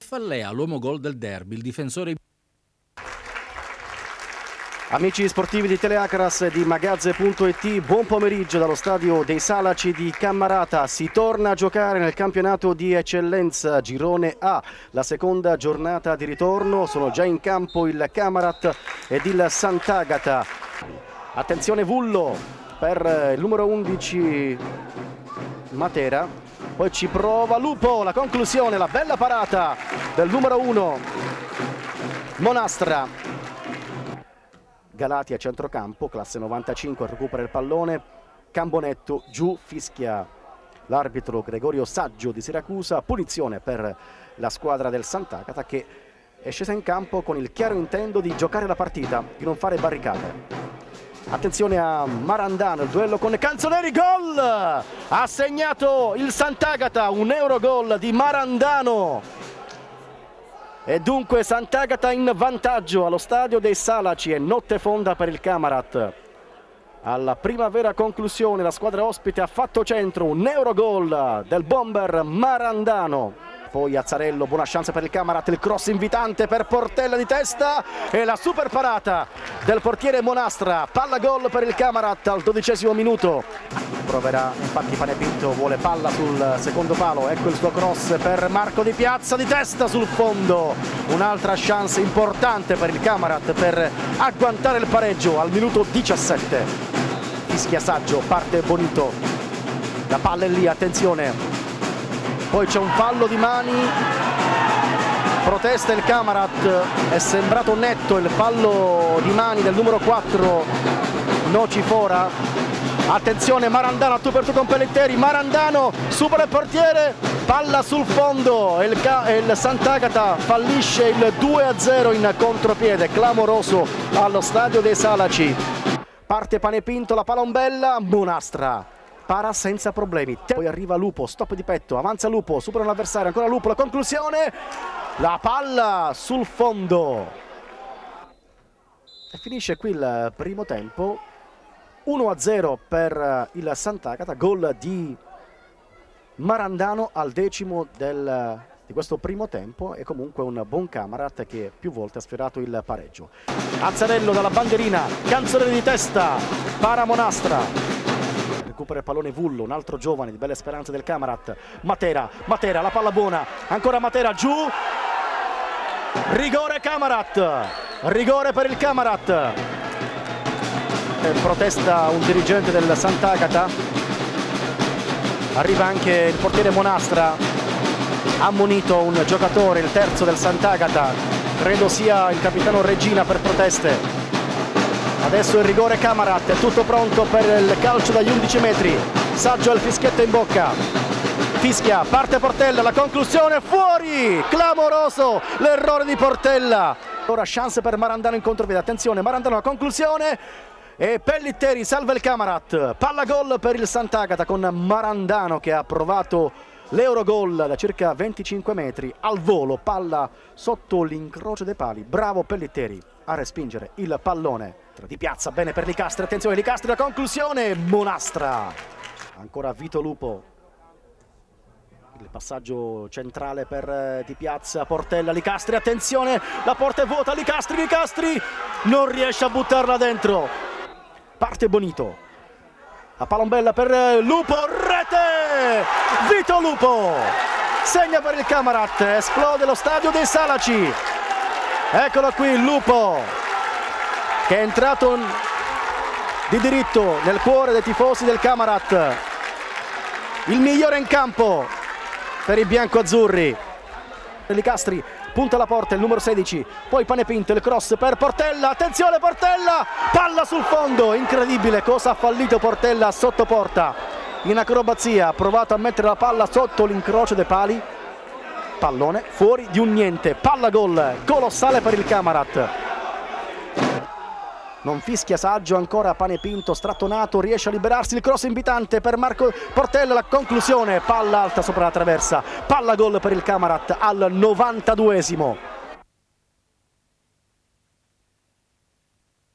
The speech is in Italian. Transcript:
Fallea, l'uomo gol del derby, il difensore. Amici sportivi di Teleacras e di Magazze.it, buon pomeriggio dallo stadio dei Salaci di Cammarata. Si torna a giocare nel campionato di eccellenza Girone A, la seconda giornata di ritorno. Sono già in campo il Camarat ed il Sant'Agata. Attenzione Vullo per il numero 11 Matera, poi ci prova Lupo, la conclusione, la bella parata del numero 1 Monastra. Galati a centrocampo, classe 95, recupera il pallone, Cambonetto giù, fischia l'arbitro Gregorio Saggio di Siracusa, punizione per la squadra del Sant'Agata che è scesa in campo con il chiaro intento di giocare la partita, di non fare barricate. Attenzione a Marandano, il duello con Canzoneri, gol! Ha segnato il Sant'Agata, un Eurogol di Marandano. E dunque Sant'Agata in vantaggio allo stadio dei Salaci e notte fonda per il Camarat. Alla primavera conclusione la squadra ospite ha fatto centro, un Eurogol del bomber Marandano. Poi Azzarello, buona chance per il Camarat, il cross invitante per Portella di testa e la super parata del portiere Monastra. Palla gol per il Camarat al 12° minuto. Proverà, infatti Panepinto vuole palla sul secondo palo, ecco il suo cross per Marco Di Piazza di testa sul fondo. Un'altra chance importante per il Camarat per agguantare il pareggio al minuto 17. Fischia Saggio, parte Bonito, la palla è lì, attenzione. Poi c'è un fallo di mani, protesta il Camarat, è sembrato netto il fallo di mani del numero 4 Nocifora. Attenzione Marandano a tu per tu con Pellitteri, Marandano supera il portiere, palla sul fondo e il Sant'Agata fallisce il 2-0 in contropiede, clamoroso allo stadio dei Salaci. Parte Panepinto, la palombella, Monastra para senza problemi, poi arriva Lupo, stop di petto, avanza Lupo, supera un avversario, ancora Lupo, la conclusione, la palla sul fondo. E finisce qui il primo tempo, 1-0 per il Sant'Agata, gol di Marandano al 10° di questo primo tempo e comunque un buon Camarat che più volte ha sfiorato il pareggio. Azzarello dalla bandierina, Canzoneri di testa, para Monastra. Recupera il pallone Vullo, un altro giovane di belle speranze del Camarat. Matera, la palla buona, ancora Matera giù. Rigore Camarat, rigore per il Camarat. Protesta un dirigente del Sant'Agata. Arriva anche il portiere Monastra. Ha ammonito un giocatore, il terzo del Sant'Agata. Credo sia il capitano Regina per proteste. Adesso il rigore Camarat, è tutto pronto per il calcio dagli 11 metri. Saggio ha il fischietto in bocca. Fischia, parte Portella, la conclusione, fuori! Clamoroso l'errore di Portella. Ora chance per Marandano in contropiede. Attenzione, Marandano la conclusione e Pellitteri salva il Camarat. Palla gol per il Sant'Agata con Marandano che ha provato l'Eurogol da circa 25 metri al volo, palla sotto l'incrocio dei pali. Bravo Pellitteri a respingere il pallone. Di Piazza, bene per Licastri, attenzione Licastri, la conclusione, Monastra. Ancora Vito Lupo. Il passaggio centrale per Di Piazza, Portella, Licastri, attenzione, la porta è vuota, Licastri non riesce a buttarla dentro. Parte Bonito. La palombella per Lupo, rete! Vito Lupo segna per il Camarat, esplode lo stadio dei Salaci. Eccolo qui il Lupo che è entrato di diritto nel cuore dei tifosi del Camarat. Il migliore in campo per i biancoazzurri. Licastri punta alla porta, il numero 16, poi Panepinto, il cross per Portella, attenzione Portella, palla sul fondo, incredibile cosa ha fallito Portella sotto porta. In acrobazia ha provato a mettere la palla sotto l'incrocio dei pali, pallone fuori di un niente, palla gol, colossale per il Camarat. Non fischia Saggio, ancora Panepinto strattonato, riesce a liberarsi, il cross invitante per Marco Portella, la conclusione, palla alta sopra la traversa, palla gol per il Camarat al 92°.